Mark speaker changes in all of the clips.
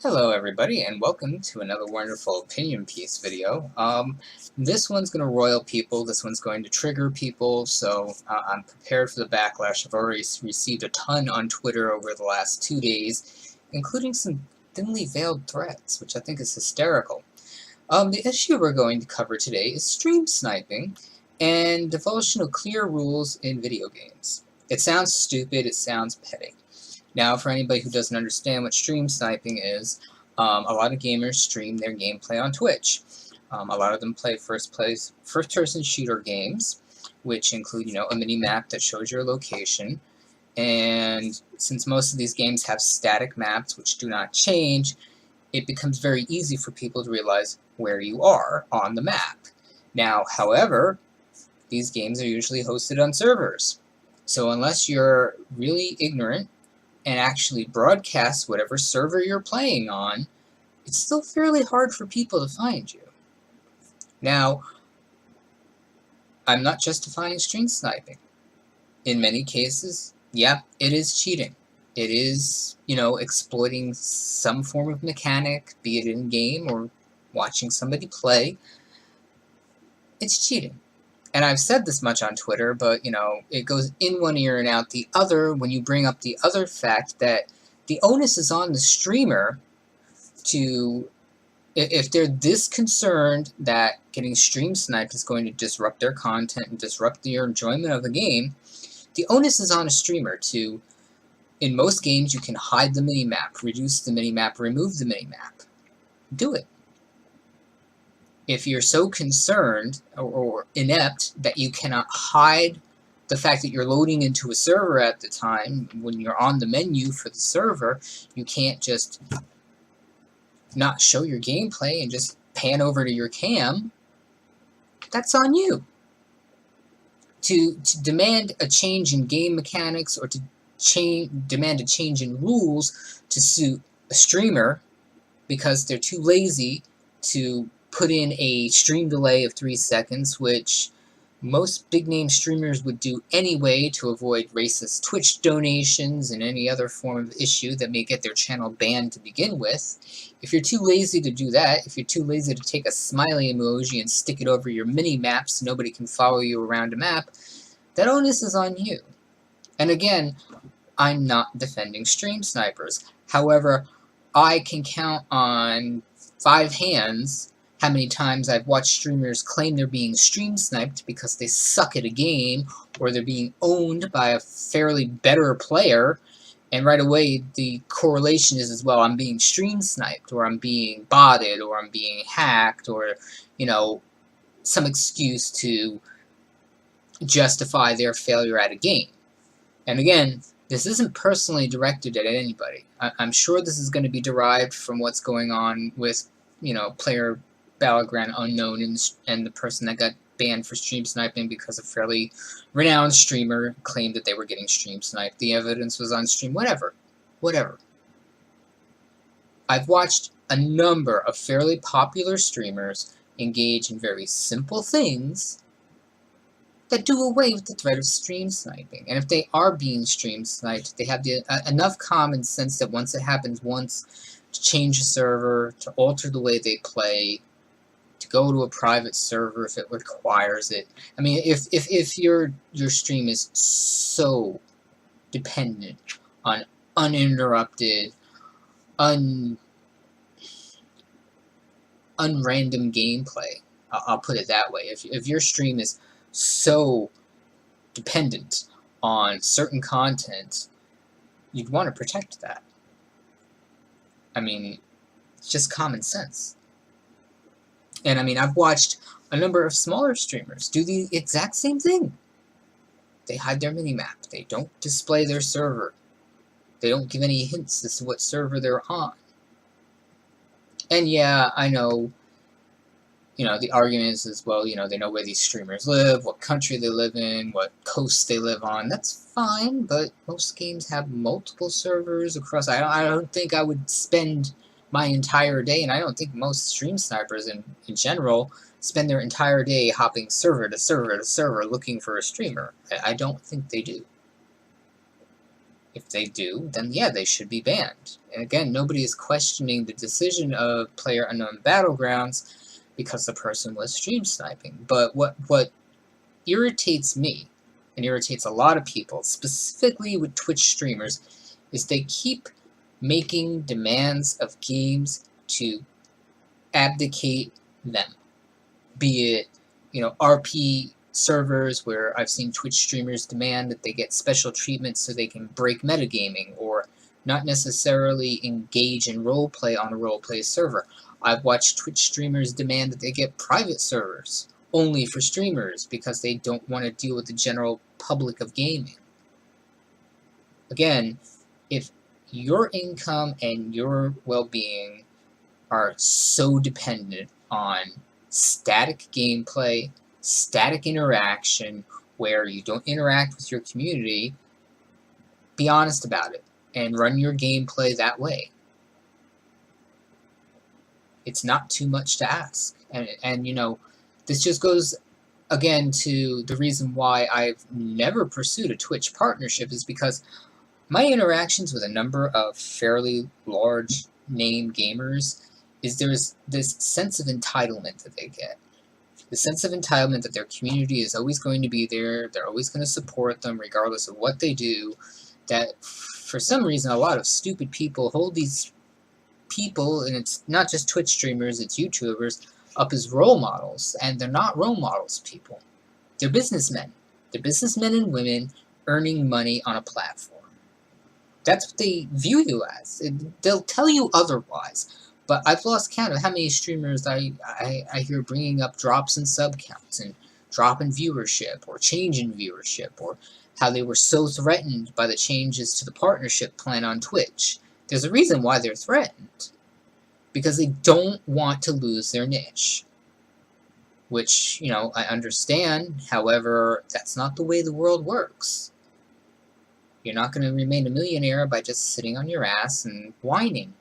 Speaker 1: Hello everybody and welcome to another wonderful opinion piece video. This one's going to roil people, this one's going to trigger people, so I'm prepared for the backlash. I've already received a ton on Twitter over the last 2 days, including some thinly veiled threats, which I think is hysterical. The issue we're going to cover today is stream sniping and devolution of clear rules in video games. It sounds stupid, it sounds petty. Now, for anybody who doesn't understand what stream sniping is, a lot of gamers stream their gameplay on Twitch. A lot of them play first-person shooter games, which include, a mini-map that shows your location. And since most of these games have static maps which do not change, it becomes very easy for people to realize where you are on the map. Now, however, these games are usually hosted on servers. So unless you're really ignorant and actually broadcast whatever server you're playing on, it's still fairly hard for people to find you. Now, I'm not justifying stream sniping. In many cases, yeah, it is cheating. It is, exploiting some form of mechanic, be it in-game or watching somebody play. It's cheating. And I've said this much on Twitter, but, it goes in one ear and out the other when you bring up the other fact that the onus is on the streamer to, if they're this concerned that getting stream sniped is going to disrupt their content and disrupt your enjoyment of the game, the onus is on a streamer to, in most games, you can hide the minimap, reduce the minimap, remove the minimap. Do it. If you're so concerned or inept that you cannot hide the fact that you're loading into a server at the time, when you're on the menu for the server, you can't just not show your gameplay and just pan over to your cam, that's on you. To demand a change in game mechanics or to demand a change in rules to suit a streamer because they're too lazy to put in a stream delay of 3 seconds, which most big-name streamers would do anyway to avoid racist Twitch donations and any other form of issue that may get their channel banned to begin with. If you're too lazy to do that, if you're too lazy to take a smiley emoji and stick it over your mini-map so nobody can follow you around a map, that onus is on you. And again, I'm not defending stream snipers. However, I can count on 5 hands how many times I've watched streamers claim they're being stream sniped because they suck at a game or they're being owned by a fairly better player, and right away the correlation is as well, I'm being stream sniped or I'm being botted or I'm being hacked or, some excuse to justify their failure at a game. And again, this isn't personally directed at anybody. I'm sure this is going to be derived from what's going on with, player Battleground Unknown and the person that got banned for stream sniping because a fairly renowned streamer claimed that they were getting stream sniped. The evidence was on stream, whatever. I've watched a number of fairly popular streamers engage in very simple things that do away with the threat of stream sniping. And if they are being stream sniped, they have enough common sense that once it happens once, to change a server, to alter the way they play, to go to a private server if it requires it. I mean, if your stream is so dependent on uninterrupted, unrandom gameplay, I'll put it that way. If your stream is so dependent on certain content, you'd want to protect that. I mean, it's just common sense. And I mean, I've watched a number of smaller streamers do the exact same thing. They hide their minimap. They don't display their server. They don't give any hints as to what server they're on. And yeah, I know, the argument is as well, they know where these streamers live, what country they live in, what coast they live on. That's fine, but most games have multiple servers across. I don't think I would spend my entire day, and I don't think most stream snipers in general spend their entire day hopping server to server to server looking for a streamer. I don't think they do. If they do, then yeah, they should be banned. And again, nobody is questioning the decision of PlayerUnknown Battlegrounds because the person was stream sniping. But what irritates me, and irritates a lot of people, specifically with Twitch streamers, is they keep making demands of games to abdicate them. Be it, RP servers where I've seen Twitch streamers demand that they get special treatment so they can break metagaming or not necessarily engage in roleplay on a roleplay server. I've watched Twitch streamers demand that they get private servers only for streamers because they don't want to deal with the general public of gaming. Again, if your income and your well-being are so dependent on static gameplay, static interaction, where you don't interact with your community, be honest about it and run your gameplay that way. It's not too much to ask. And this just goes again to the reason why I've never pursued a Twitch partnership, is because my interactions with a number of fairly large name gamers is there's this sense of entitlement that they get. The sense of entitlement that their community is always going to be there, they're always going to support them regardless of what they do, that for some reason a lot of stupid people hold these people, and it's not just Twitch streamers, it's YouTubers, up as role models, and they're not role models, people. They're businessmen. They're businessmen and women earning money on a platform. That's what they view you as. They'll tell you otherwise. But I've lost count of how many streamers I hear bringing up drops in sub counts and drop in viewership or change in viewership, or how they were so threatened by the changes to the partnership plan on Twitch. There's a reason why they're threatened. Because they don't want to lose their niche. Which, I understand. However, that's not the way the world works. You're not going to remain a millionaire by just sitting on your ass and whining.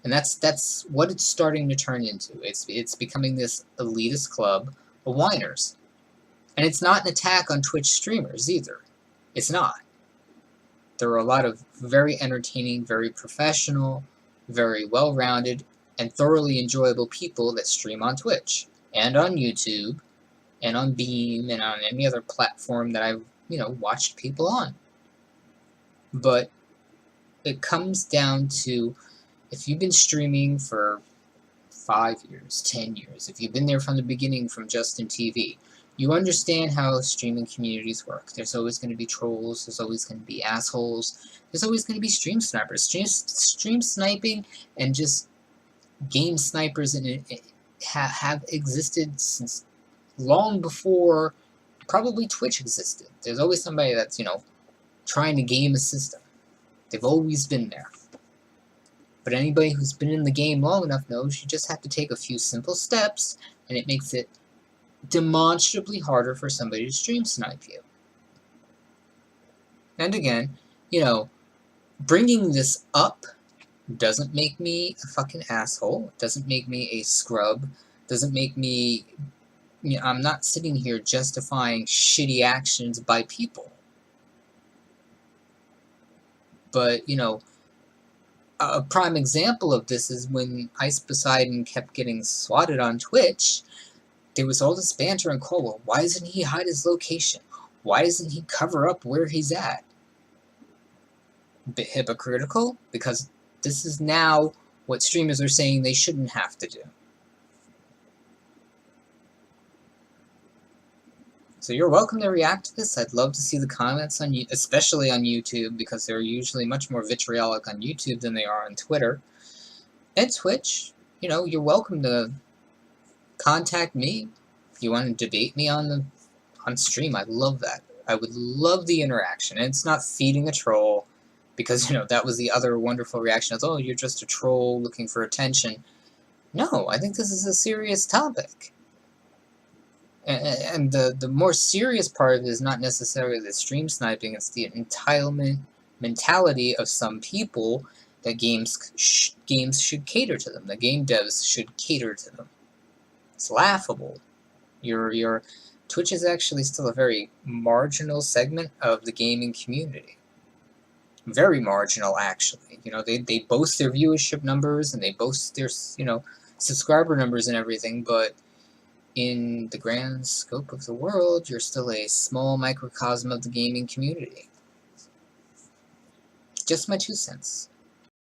Speaker 1: And that's what it's starting to turn into. It's becoming this elitist club of whiners. And it's not an attack on Twitch streamers either. It's not. There are a lot of very entertaining, very professional, very well-rounded, and thoroughly enjoyable people that stream on Twitch, and on YouTube, and on Beam, and on any other platform that I've, watched people on. But it comes down to, if you've been streaming for 5 years, 10 years, if you've been there from the beginning from Justin TV, you understand how streaming communities work. There's always going to be trolls, there's always going to be assholes, there's always going to be stream snipers. Stream sniping and just game snipers have existed since long before probably Twitch existed. There's always somebody that's, trying to game a system. They've always been there. But anybody who's been in the game long enough knows you just have to take a few simple steps, and it makes it demonstrably harder for somebody to stream snipe you. And again, bringing this up doesn't make me a fucking asshole, doesn't make me a scrub, doesn't make me, I'm not sitting here justifying shitty actions by people. But, a prime example of this is when Ice Poseidon kept getting swatted on Twitch. There was all this banter and call, well, why doesn't he hide his location? Why doesn't he cover up where he's at? A bit hypocritical, because this is now what streamers are saying they shouldn't have to do. So you're welcome to react to this. I'd love to see the comments, especially on YouTube, because they're usually much more vitriolic on YouTube than they are on Twitter. And Twitch, you're welcome to contact me. If you want to debate me on stream, I'd love that. I would love the interaction. And it's not feeding a troll, because, that was the other wonderful reaction. It's, oh, you're just a troll looking for attention. No, I think this is a serious topic. And the more serious part of it is not necessarily the stream sniping, it's the entitlement mentality of some people that games should cater to them. The game devs should cater to them. It's laughable. Your Twitch is actually still a very marginal segment of the gaming community. very marginal, actually. You know, they boast their viewership numbers and they boast their, you know, subscriber numbers and everything, but in the grand scope of the world, you're still a small microcosm of the gaming community. Just my 2 cents.